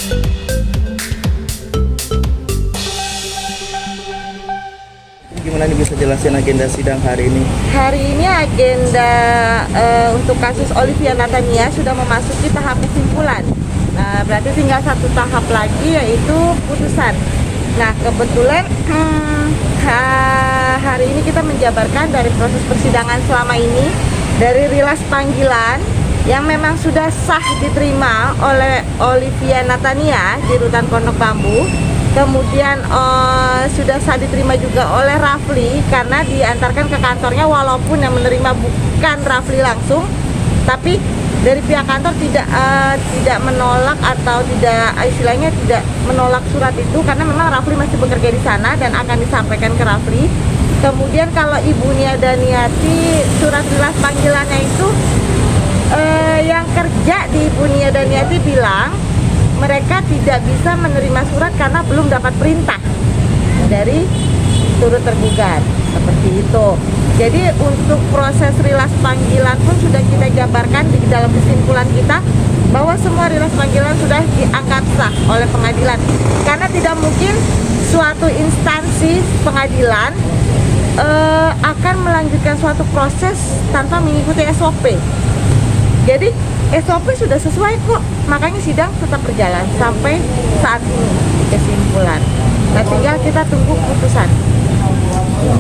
Gimana nih bisa jelasin agenda sidang hari ini? Hari ini agenda untuk kasus Olivia Natania sudah memasuki tahap kesimpulan. Nah, berarti tinggal satu tahap lagi yaitu putusan. Nah, kebetulan hari ini kita menjabarkan dari proses persidangan selama ini, dari rilas panggilan yang memang sudah sah diterima oleh Olivia Natania di Rutan Pondok Bambu. Kemudian sudah sah diterima juga oleh Rafli karena diantarkan ke kantornya, walaupun yang menerima bukan Rafli langsung, tapi dari pihak kantor tidak menolak atau tidak, istilahnya tidak menolak surat itu karena memang Rafli masih bekerja di sana dan akan disampaikan ke Rafli. Kemudian kalau Ibu Nia Daniati, surat rilas panggilannya itu yang kerja di Ibu Nia Daniati bilang mereka tidak bisa menerima surat karena belum dapat perintah dari turut tergugat, seperti itu. Jadi untuk proses rilas panggilan pun sudah kita jabarkan di dalam kesimpulan kita bahwa semua rilas panggilan sudah dianggap sah oleh pengadilan, karena tidak mungkin suatu instansi pengadilan akan melanjutkan suatu proses tanpa mengikuti SOP. Jadi SOP sudah sesuai kok, makanya sidang tetap berjalan sampai saat ini di kesimpulan. Nah, tinggal kita tunggu putusan.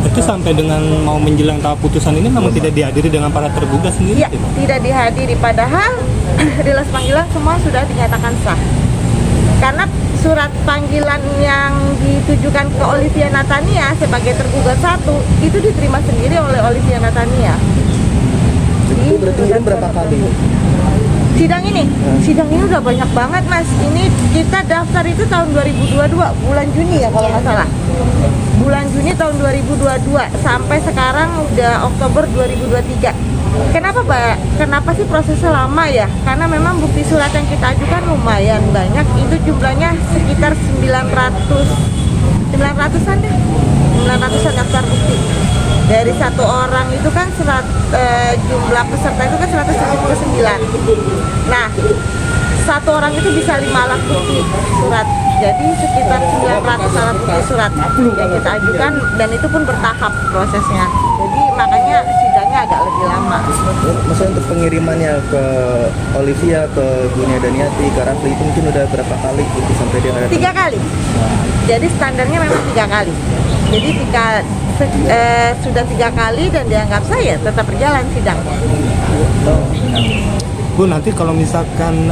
Itu sampai dengan mau menjelang tahap putusan ini memang tidak dihadiri dengan para tergugat sendiri? Ya, tidak dihadiri, padahal rilas panggilan semua sudah dinyatakan sah. Karena surat panggilan yang ditujukan ke Olivia Natania sebagai tergugat satu itu diterima sendiri oleh Olivia Natania. Itu berarti berapa kali? Sidang ini udah banyak banget, Mas. Ini kita daftar itu tahun 2022 bulan Juni ya kalau nggak salah. Bulan Juni tahun 2022 sampai sekarang udah Oktober 2023. Kenapa, Pak? Kenapa sih prosesnya lama ya? Karena memang bukti surat yang kita ajukan lumayan banyak. Itu jumlahnya sekitar 900-an deh. 900-an daftar bukti. Dari satu orang itu kan jumlah peserta itu kan 179. Nah, satu orang itu bisa 5 alat bukti surat. Jadi sekitar 900 alat bukti surat yang kita ajukan, dan itu pun bertahap prosesnya. Jadi makanya sidangnya agak lebih lama. Maksudnya untuk pengirimannya ke Olivia, ke Nia Daniati, ke Rafli itu mungkin udah berapa kali gitu sampai dia ada? 3 kali. Jadi standarnya memang 3 kali. Jadi sudah 3 kali dan dianggap sah, ya tetap berjalan sidang. Bu, nanti kalau misalkan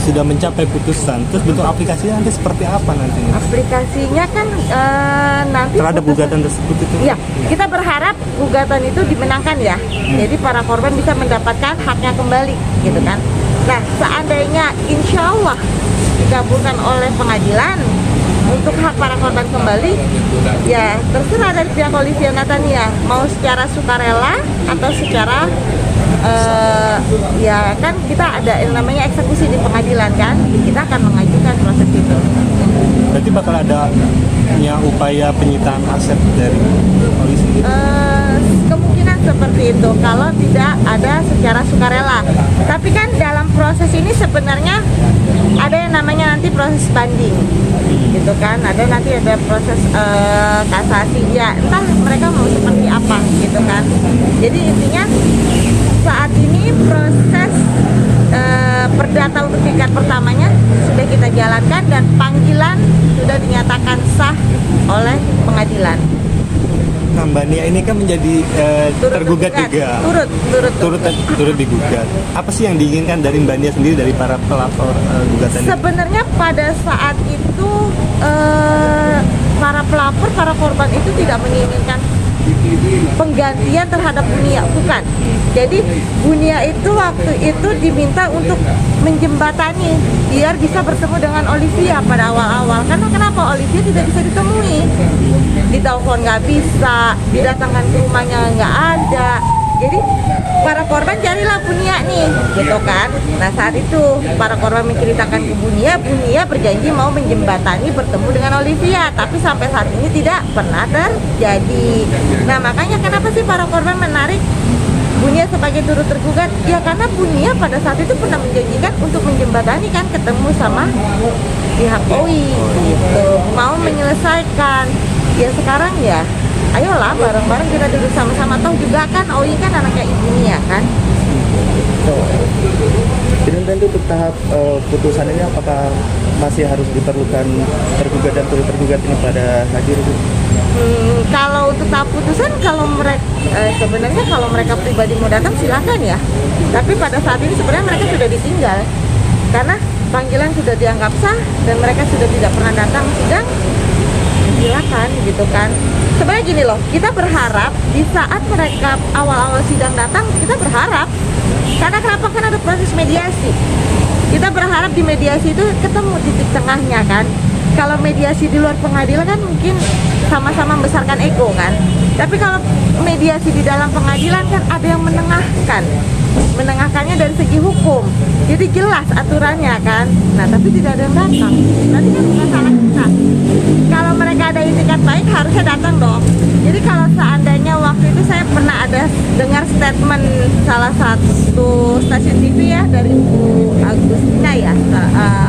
sudah mencapai putusan, terus bentuk aplikasinya nanti seperti apa nantinya? Aplikasinya kan nanti terhadap gugatan tersebut itu? Iya, kita berharap gugatan itu dimenangkan ya. Jadi para korban bisa mendapatkan haknya kembali, gitu kan. Nah, seandainya insya Allah dikabulkan oleh pengadilan untuk hak para korban kembali, ya terserah dari pihak Olivia Natania mau secara sukarela atau secara ya kan kita ada yang namanya eksekusi di pengadilan kan, kita akan mengajukan proses itu. Berarti bakal ada upaya penyitaan aset dari polisi? Kemungkinan seperti itu kalau tidak ada secara sukarela. Tapi kan dalam proses ini sebenarnya ada yang namanya nanti proses banding, gitu kan. Ada proses kasasi, ya entah mereka mau seperti apa, gitu kan. Jadi intinya saat ini proses perdata untuk tingkat pertamanya sudah kita jalankan dan panggilan sudah dinyatakan sah oleh pengadilan. Nah, Mbak Nia ini kan menjadi tergugat juga. Turut digugat. Apa sih yang diinginkan dari Mbak Nia sendiri, dari para pelapor gugatan ini? Sebenarnya pada saat itu para pelapor, para korban itu tidak menginginkan penggantian terhadap Bu Nia, bukan. Jadi Bu Nia itu waktu itu diminta untuk menjembatani biar bisa bertemu dengan Olivia pada awal-awal. Karena kenapa Olivia tidak bisa ditemui, ditelepon nggak bisa, didatangkan ke rumahnya nggak ada. Jadi para korban carilah Bu Nia nih, gitu kan. Nah saat itu para korban menceritakan ke Bu Nia berjanji mau menjembatani bertemu dengan Olivia, tapi sampai saat ini tidak pernah terjadi. Nah makanya kenapa sih para korban menarik Bu Nia sebagai turut tergugat? Ya karena Bu Nia pada saat itu pernah menjanjikan untuk menjembatani kan, ketemu sama pihak OI gitu, mau menyelesaikan. Ya sekarang ya, ayolah bareng-bareng kita duduk sama-sama. Toh juga kan OI kan anaknya Ibu Nia kan. Jadi nanti untuk tahap putusan ini apakah masih harus diperlukan tergugat dan turut tergugat ini pada hadir Bu? Kalau untuk tahap putusan, kalau mereka sebenarnya kalau mereka pribadi mau datang silakan ya. Tapi pada saat ini sebenarnya mereka sudah ditinggal karena panggilan sudah dianggap sah dan mereka sudah tidak pernah datang sidang. Silakan gitu kan. Sebenarnya gini loh, kita berharap di saat mereka awal-awal sidang datang, kita berharap karena kenapa, kan ada proses mediasi. Kita berharap di mediasi itu ketemu titik tengahnya kan. Kalau mediasi di luar pengadilan kan mungkin sama-sama membesarkan ego kan. Tapi kalau mediasi di dalam pengadilan kan ada yang menengahkannya dari segi hukum. Jadi jelas aturannya kan. Nah tapi tidak ada yang datang. Nanti kan bukan salah kita. Kalau mereka ada itikat baik harusnya datang dong. Jadi kalau seandainya waktu itu saya pernah ada dengar statement salah satu stasiun TV ya dari Bu Agustina ya,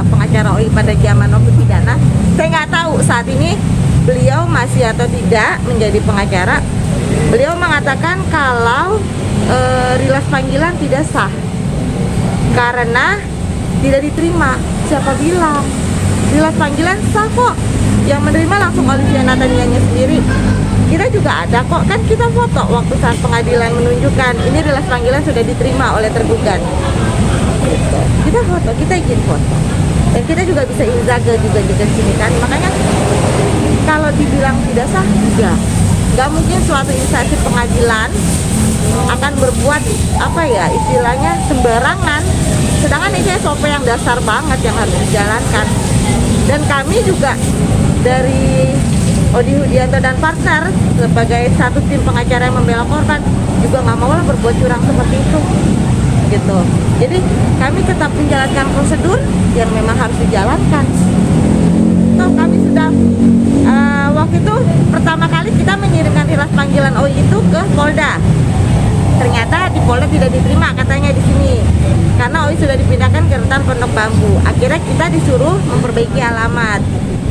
pengacara OI pada zaman waktu pidana. Saya nggak tahu saat ini beliau masih atau tidak menjadi pengacara. Beliau mengatakan kalau rilas panggilan tidak sah karena tidak diterima. Siapa bilang? Rilas panggilan sah kok. Yang menerima langsung Olivia Nathania sendiri. Kita juga ada kok, kan kita foto waktu saat pengadilan menunjukkan ini rilas panggilan sudah diterima oleh tergugat. Gitu. Kita foto, kita izin foto. Dan kita juga bisa inzaga juga di sini kan. Makanya kalau dibilang tidak sah, enggak. Nggak mungkin suatu instansi pengadilan akan berbuat apa ya istilahnya sembarangan. Sedangkan ini SOP yang dasar banget yang harus dijalankan. Dan kami juga dari Odi Hudianto dan partner sebagai satu tim pengacara yang membela korban juga nggak mau lah berbuat curang seperti itu gitu. Jadi kami tetap menjalankan prosedur yang memang harus dijalankan. Toh kami sudah waktu itu pertama kali kita mengirimkan rilas panggilan OI itu ke Polda. Ternyata di Polda tidak diterima katanya di sini karena OI sudah dipindahkan ke rutan Pondok Bambu. Akhirnya kita disuruh memperbaiki alamat.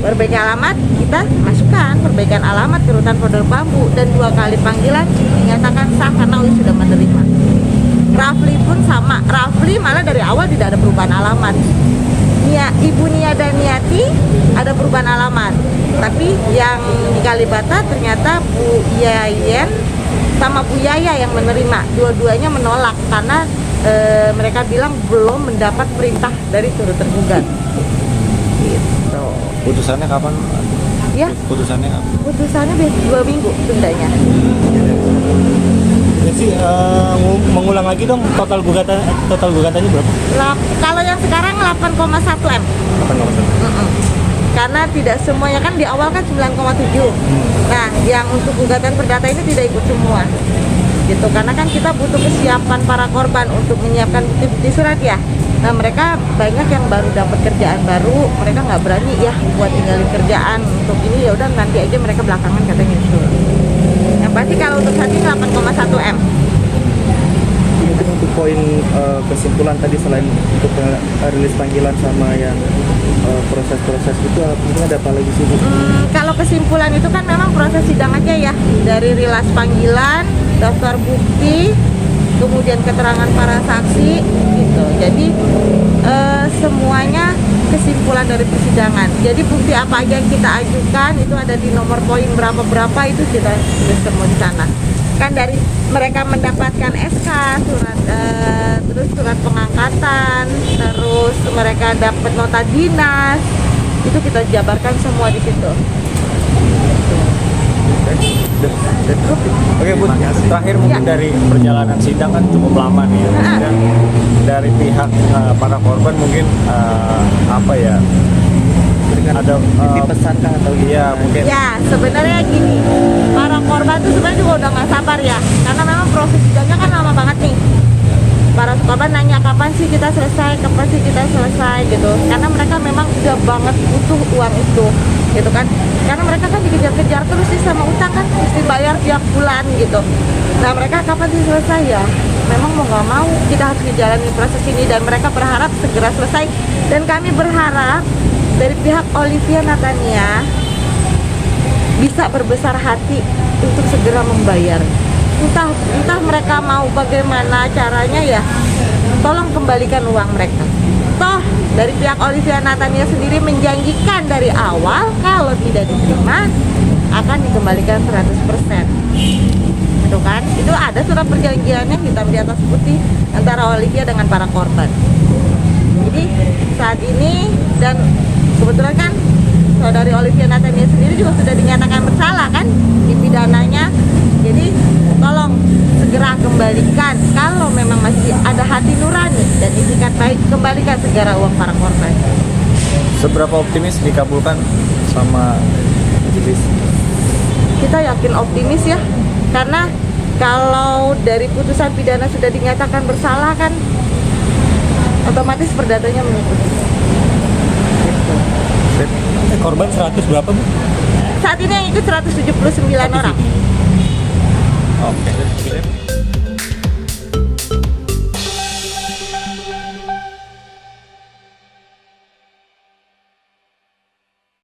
Perbaiki alamat, kita masukkan perbaikan alamat ke rutan Pondok Bambu dan 2 kali panggilan dinyatakan sah karena OI sudah menerima. Rafli pun sama, Rafli malah dari awal tidak ada perubahan alamat. Ibu Nia dan Niati ada perubahan alamat, tapi yang di Kalibata ternyata Bu Yayen sama Bu Yaya yang menerima. Dua-duanya menolak karena mereka bilang belum mendapat perintah dari turut tergugat. Gitu. Putusannya kapan? Ya. Putusannya kapan? Putusannya 2 minggu tundanya. Jadi mengulang lagi dong total gugatannya berapa? Kalau yang sekarang 8,1 M. 8,1. Karena tidak semuanya kan di awal kan 9,7. Nah, yang untuk gugatan perdata ini tidak ikut semua. Gitu. Karena kan kita butuh kesiapan para korban untuk menyiapkan bukti-bukti surat ya. Nah, mereka banyak yang baru dapat kerjaan baru, mereka nggak berani ya buat tinggalin kerjaan untuk ini, ya udah nanti aja mereka belakangan katanya itu. Yang pasti kalau untuk saat ini 8,1 M. Mungkin untuk poin kesimpulan tadi selain untuk rilis panggilan sama yang proses-proses itu mungkin ada apa lagi sih Bu? Kalau kesimpulan itu kan memang proses sidang aja ya, dari rilas panggilan, daftar bukti, kemudian keterangan para saksi gitu. Jadi semuanya kesimpulan dari persidangan. Jadi bukti apa aja yang kita ajukan itu ada di nomor poin berapa itu kita tulis semua di sana. Kan dari mereka mendapatkan SK, terus surat pengangkatan, terus mereka dapat nota dinas, itu kita jabarkan semua di situ. Oke Bu, terakhir mungkin dari perjalanan sidang kan cukup lama nih ya. Dan dari pihak para korban mungkin apa ya? Ada dipesankah atau iya mungkin ya sebenarnya gini, para korban tuh sebenarnya juga udah nggak sabar ya, karena memang proses sidangnya kan lama banget nih. Para korban nanya kapan sih kita selesai gitu, karena mereka memang udah banget butuh uang itu gitu kan, karena mereka kan dikejar-kejar terus sih sama utang kan mesti bayar tiap bulan gitu. Nah mereka kapan sih selesai ya, memang mau nggak mau kita harus menjalani proses ini dan mereka berharap segera selesai, dan kami berharap dari pihak Olivia Natania bisa berbesar hati untuk segera membayar. Entah mereka mau bagaimana caranya ya, tolong kembalikan uang mereka. Toh dari pihak Olivia Natania sendiri menjanjikan dari awal kalau tidak diterima akan dikembalikan 100%. Itu kan? Itu ada surat perjanjiannya hitam di atas putih antara Olivia dengan para korban. Jadi saat ini, dan kebetulan kan saudari Olivia Natania sendiri juga sudah dinyatakan bersalah kan di pidananya. Jadi tolong segera kembalikan, kalau memang masih ada hati nurani dan itikat baik, kembalikan segera uang para korban. Seberapa optimis dikabulkan sama majelis? Kita yakin optimis ya, karena kalau dari putusan pidana sudah dinyatakan bersalah kan otomatis perdatanya mengikuti. Korban 100 berapa, Bu? Saat ini yang ikut 179 orang. Oke.